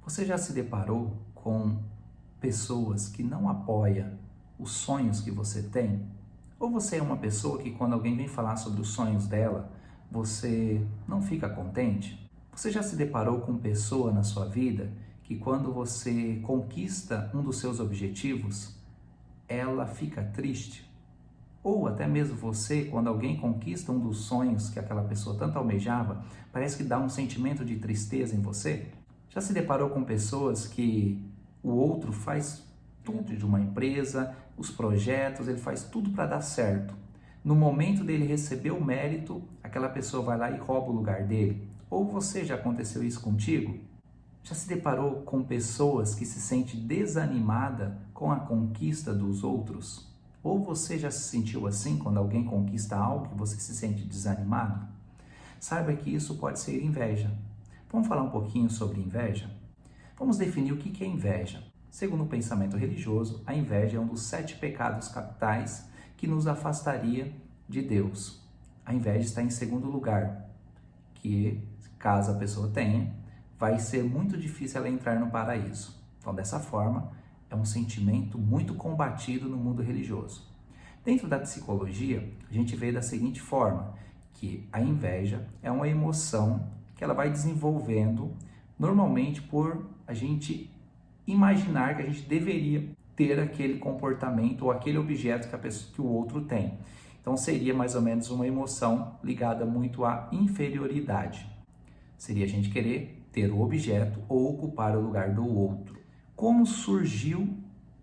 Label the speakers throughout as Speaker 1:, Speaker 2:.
Speaker 1: Você já se deparou com pessoas que não apoiam os sonhos que você tem? Ou você é uma pessoa que quando alguém vem falar sobre os sonhos dela, você não fica contente? Você já se deparou com pessoa na sua vida que quando você conquista um dos seus objetivos, ela fica triste? Ou até mesmo você, quando alguém conquista um dos sonhos que aquela pessoa tanto almejava, parece que dá um sentimento de tristeza em você? Já se deparou com pessoas que o outro faz tudo de uma empresa, os projetos, ele faz tudo para dar certo. No momento dele receber o mérito, aquela pessoa vai lá e rouba o lugar dele. Ou você, já aconteceu isso contigo? Já se deparou com pessoas que se sentem desanimadas com a conquista dos outros? Ou você já se sentiu assim quando alguém conquista algo que você se sente desanimado? Saiba que isso pode ser inveja. Vamos falar um pouquinho sobre inveja? Vamos definir o que é inveja. Segundo o pensamento religioso, a inveja é um dos 7 pecados capitais que nos afastaria de Deus. A inveja está em segundo lugar, que caso a pessoa tenha, vai ser muito difícil ela entrar no paraíso. Então, dessa forma, é um sentimento muito combatido no mundo religioso. Dentro da psicologia, a gente vê da seguinte forma, que a inveja é uma emoção que ela vai desenvolvendo normalmente por a gente imaginar que a gente deveria ter aquele comportamento ou aquele objeto que o outro tem. Então seria mais ou menos uma emoção ligada muito à inferioridade. Seria a gente querer ter o objeto ou ocupar o lugar do outro. Como surgiu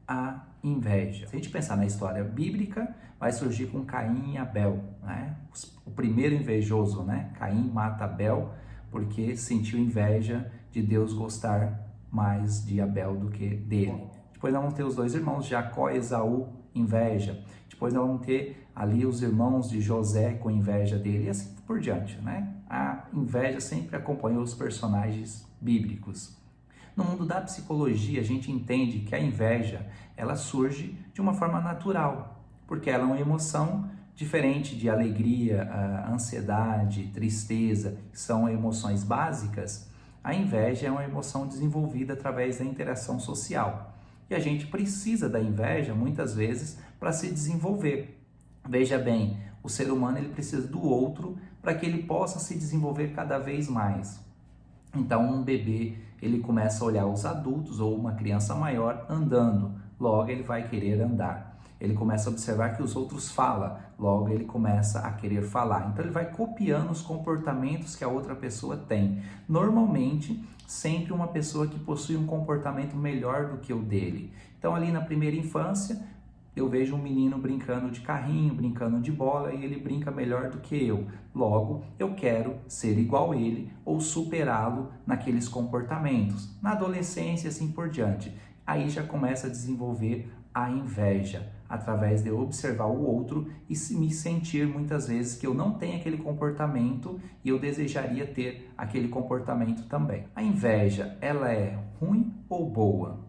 Speaker 1: a inveja? Se a gente pensar na história bíblica, vai surgir com Caim e Abel, né? O primeiro invejoso, né? Caim mata Abel porque sentiu inveja de Deus gostar mais de Abel do que dele. Depois nós vamos ter os dois irmãos, Jacó e Esaú, inveja. Depois nós vamos ter ali os irmãos de José com inveja dele e assim por diante, né? A inveja sempre acompanhou os personagens bíblicos. No mundo da psicologia, a gente entende que a inveja, ela surge de uma forma natural, porque ela é uma emoção diferente de alegria, ansiedade, tristeza, que são emoções básicas. A inveja é uma emoção desenvolvida através da interação social. E a gente precisa da inveja, muitas vezes, para se desenvolver. Veja bem, o ser humano ele precisa do outro para que ele possa se desenvolver cada vez mais. Então, um bebê, ele começa a olhar os adultos ou uma criança maior andando, logo ele vai querer andar. Ele começa a observar que os outros falam, logo ele começa a querer falar. Então, ele vai copiando os comportamentos que a outra pessoa tem. Normalmente, sempre uma pessoa que possui um comportamento melhor do que o dele. Então, ali na primeira infância, eu vejo um menino brincando de carrinho, brincando de bola e ele brinca melhor do que eu. Logo, eu quero ser igual a ele ou superá-lo naqueles comportamentos. Na adolescência, assim por diante. Aí já começa a desenvolver a inveja, através de eu observar o outro e me sentir muitas vezes que eu não tenho aquele comportamento e eu desejaria ter aquele comportamento também. A inveja, ela é ruim ou boa?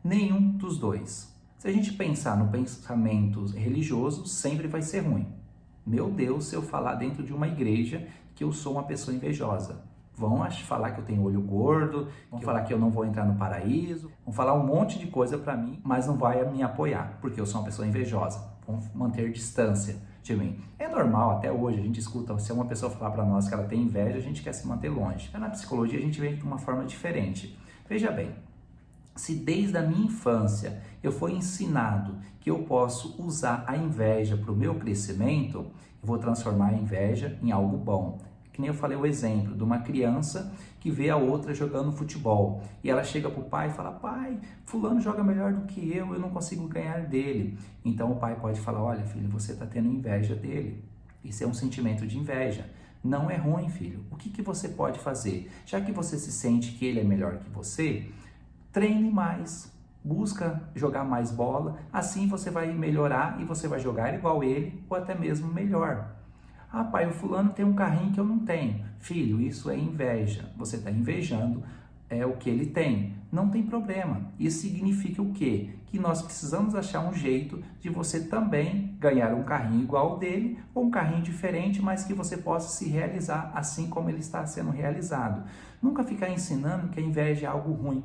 Speaker 1: Nenhum dos dois. Se a gente pensar no pensamento religioso, sempre vai ser ruim. Meu Deus, se eu falar dentro de uma igreja que eu sou uma pessoa invejosa. Vão falar que eu tenho olho gordo, vão falar que eu não vou entrar no paraíso, vão falar um monte de coisa para mim, mas não vai me apoiar, porque eu sou uma pessoa invejosa. Vão manter distância de mim. É normal, até hoje, a gente escuta, se uma pessoa falar para nós que ela tem inveja, a gente quer se manter longe. Na psicologia, a gente vê de uma forma diferente. Veja bem, se desde a minha infância eu fui ensinado que eu posso usar a inveja para o meu crescimento, eu vou transformar a inveja em algo bom. Que nem eu falei o exemplo de uma criança que vê a outra jogando futebol e ela chega para o pai e fala: pai, fulano joga melhor do que eu não consigo ganhar dele. Então o pai pode falar: olha filho, você está tendo inveja dele. Isso é um sentimento de inveja. Não é ruim, filho. O que você pode fazer? Já que você se sente que ele é melhor que você, treine mais, busca jogar mais bola, assim você vai melhorar e você vai jogar igual ele ou até mesmo melhor. Ah, pai, o fulano tem um carrinho que eu não tenho. Filho, isso é inveja. Você está invejando o que ele tem. Não tem problema. Isso significa o quê? Que nós precisamos achar um jeito de você também ganhar um carrinho igual ao dele ou um carrinho diferente, mas que você possa se realizar assim como ele está sendo realizado. Nunca ficar ensinando que a inveja é algo ruim,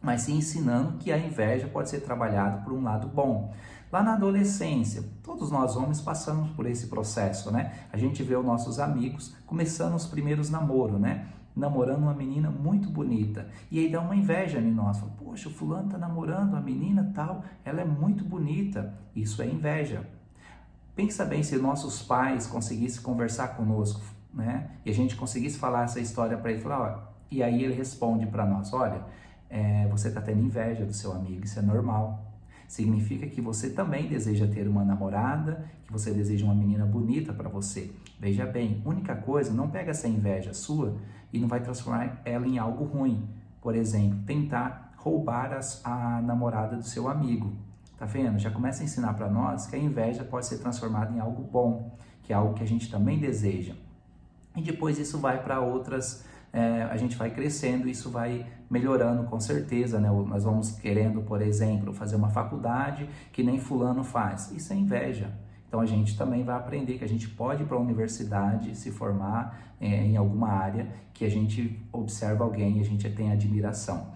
Speaker 1: mas sim ensinando que a inveja pode ser trabalhada por um lado bom. Lá na adolescência, todos nós homens passamos por esse processo, né? A gente vê os nossos amigos começando os primeiros namoros, né? Namorando uma menina muito bonita, e aí dá uma inveja em nós, fala, poxa, o fulano tá namorando a menina tal, ela é muito bonita. Isso é inveja. Pensa bem, se nossos pais conseguissem conversar conosco, né? E a gente conseguisse falar essa história para ele, falar, ó, e aí ele responde para nós, olha, você está tendo inveja do seu amigo, isso é normal. Significa que você também deseja ter uma namorada, que você deseja uma menina bonita para você. Veja bem, única coisa, não pega essa inveja sua e não vai transformar ela em algo ruim. Por exemplo, tentar roubar a namorada do seu amigo. Tá vendo? Já começa a ensinar para nós que a inveja pode ser transformada em algo bom, que é algo que a gente também deseja. E depois isso vai para outras, a gente vai crescendo, isso vai melhorando com certeza, né? Nós vamos querendo, por exemplo, fazer uma faculdade que nem fulano faz. Isso é inveja. Então a gente também vai aprender que a gente pode ir para a universidade, se formar em alguma área que a gente observa alguém e a gente tem admiração.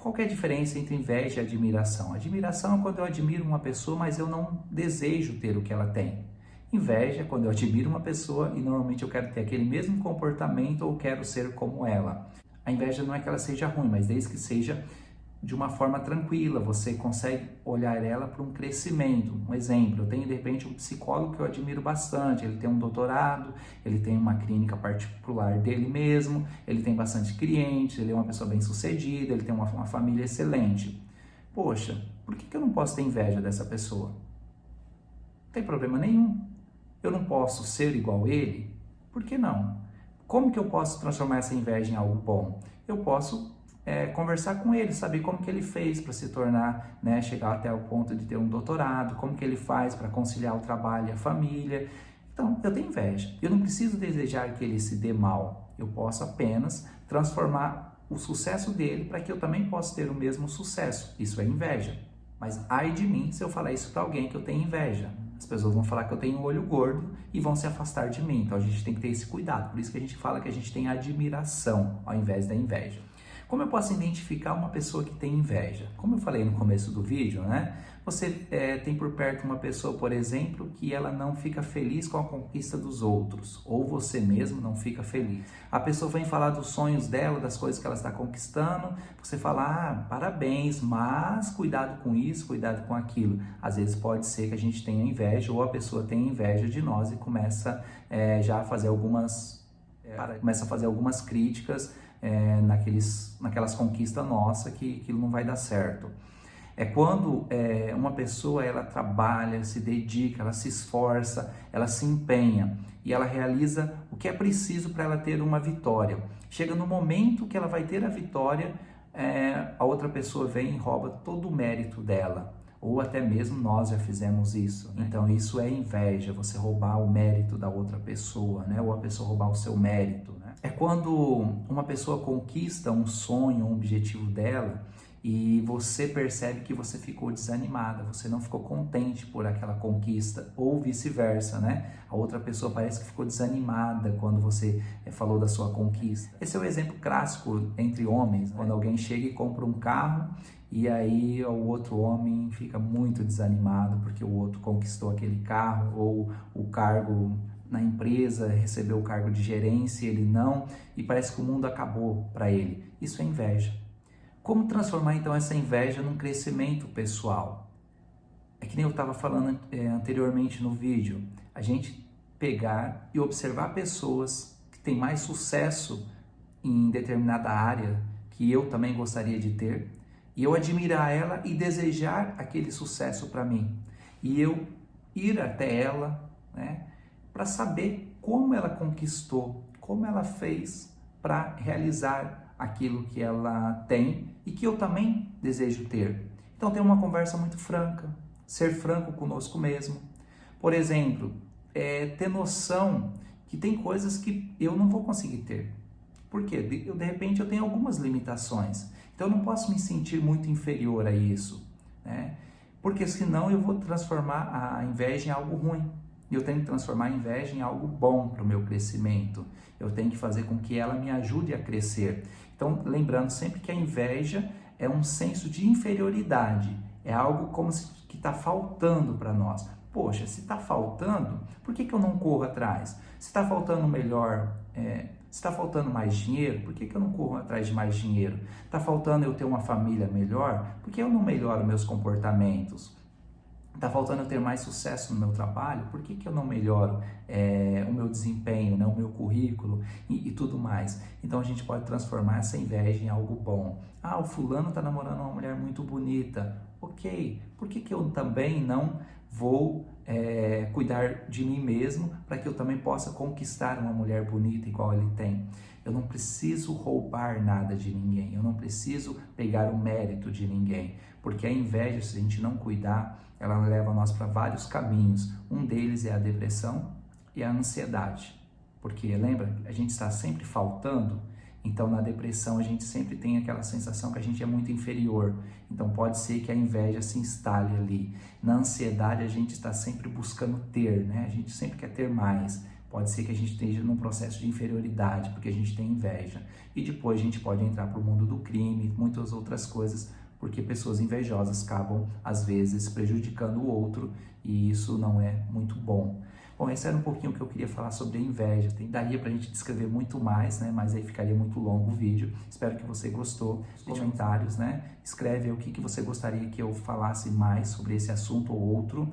Speaker 1: Qual que é a diferença entre inveja e admiração? Admiração é quando eu admiro uma pessoa, mas eu não desejo ter o que ela tem. Inveja é quando eu admiro uma pessoa e normalmente eu quero ter aquele mesmo comportamento ou quero ser como ela. A inveja não é que ela seja ruim, mas desde que seja de uma forma tranquila, você consegue olhar ela para um crescimento. Um exemplo, eu tenho de repente um psicólogo que eu admiro bastante, ele tem um doutorado, ele tem uma clínica particular dele mesmo, ele tem bastante clientes, ele é uma pessoa bem sucedida, ele tem uma família excelente. Poxa, por que eu não posso ter inveja dessa pessoa? Não tem problema nenhum. Eu não posso ser igual a ele? Por que não? Como que eu posso transformar essa inveja em algo bom? Eu posso conversar com ele, saber como que ele fez para se tornar, né, chegar até o ponto de ter um doutorado, como que ele faz para conciliar o trabalho e a família. Então, eu tenho inveja. Eu não preciso desejar que ele se dê mal. Eu posso apenas transformar o sucesso dele para que eu também possa ter o mesmo sucesso. Isso é inveja. Mas ai de mim se eu falar isso para alguém que eu tenho inveja. As pessoas vão falar que eu tenho um olho gordo e vão se afastar de mim. Então a gente tem que ter esse cuidado. Por isso que a gente fala que a gente tem admiração ao invés da inveja. Como eu posso identificar uma pessoa que tem inveja? Como eu falei no começo do vídeo, né? Você tem por perto uma pessoa, por exemplo, que ela não fica feliz com a conquista dos outros, ou você mesmo não fica feliz. A pessoa vem falar dos sonhos dela, das coisas que ela está conquistando, você fala, parabéns, mas cuidado com isso, cuidado com aquilo. Às vezes pode ser que a gente tenha inveja, ou a pessoa tenha inveja de nós e começa já a fazer algumas críticas naquelas conquistas nossas que aquilo não vai dar certo. É quando uma pessoa ela trabalha, se dedica, ela se esforça, ela se empenha e ela realiza o que é preciso para ela ter uma vitória. Chega no momento que ela vai ter a vitória, a outra pessoa vem e rouba todo o mérito dela. Ou até mesmo nós já fizemos isso. Então isso é inveja, você roubar o mérito da outra pessoa, né? Ou a pessoa roubar o seu mérito, né? É quando uma pessoa conquista um sonho, um objetivo dela e você percebe que você ficou desanimada, você não ficou contente por aquela conquista, ou vice-versa, né? A outra pessoa parece que ficou desanimada quando você falou da sua conquista. Esse é o exemplo clássico entre homens, né? Quando alguém chega e compra um carro e aí o outro homem fica muito desanimado porque o outro conquistou aquele carro, ou o cargo na empresa, recebeu o cargo de gerência, ele não, e parece que o mundo acabou para ele. Isso é inveja. Como transformar então essa inveja num crescimento pessoal? É que nem eu estava falando anteriormente no vídeo, a gente pegar e observar pessoas que têm mais sucesso em determinada área que eu também gostaria de ter, e eu admirar ela e desejar aquele sucesso para mim, e eu ir até ela, né, para saber como ela conquistou, como ela fez para realizar aquilo que ela tem e que eu também desejo ter. Então ter uma conversa muito franca, ser franco conosco mesmo. Por exemplo, ter noção que tem coisas que eu não vou conseguir ter. Por quê? De repente eu tenho algumas limitações, então eu não posso me sentir muito inferior a isso, né? Porque senão eu vou transformar a inveja em algo ruim. E eu tenho que transformar a inveja em algo bom para o meu crescimento. Eu tenho que fazer com que ela me ajude a crescer. Então, lembrando sempre que a inveja é um senso de inferioridade. É algo como se que está faltando para nós. Poxa, se está faltando, por que eu não corro atrás? Se está faltando melhor, se está faltando mais dinheiro, por que eu não corro atrás de mais dinheiro? Está faltando eu ter uma família melhor, por que eu não melhoro meus comportamentos? Está faltando eu ter mais sucesso no meu trabalho, por que eu não melhoro o meu desempenho, né, o meu currículo e tudo mais? Então a gente pode transformar essa inveja em algo bom. Ah, o fulano está namorando uma mulher muito bonita. Ok, por que eu também não vou cuidar de mim mesmo para que eu também possa conquistar uma mulher bonita igual ele tem? Eu não preciso roubar nada de ninguém, eu não preciso pegar o mérito de ninguém, porque a inveja, se a gente não cuidar, ela leva nós para vários caminhos. Um deles é a depressão e a ansiedade, porque lembra, a gente está sempre faltando, então na depressão a gente sempre tem aquela sensação que a gente é muito inferior, então pode ser que a inveja se instale ali. Na ansiedade a gente está sempre buscando ter, né? A gente sempre quer ter mais. Pode ser que a gente esteja num processo de inferioridade, porque a gente tem inveja. E depois a gente pode entrar para o mundo do crime, muitas outras coisas, porque pessoas invejosas acabam, às vezes, prejudicando o outro, e isso não é muito bom. Bom, esse era um pouquinho o que eu queria falar sobre a inveja. Daria para a gente descrever muito mais, né? Mas aí ficaria muito longo o vídeo. Espero que você gostou. Nos comentários, né? Escreve aí o que você gostaria que eu falasse mais sobre esse assunto ou outro.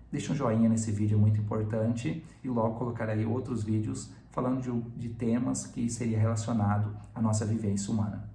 Speaker 1: Deixa um joinha nesse vídeo, é muito importante, e logo colocarei outros vídeos falando de temas que seria relacionado à nossa vivência humana.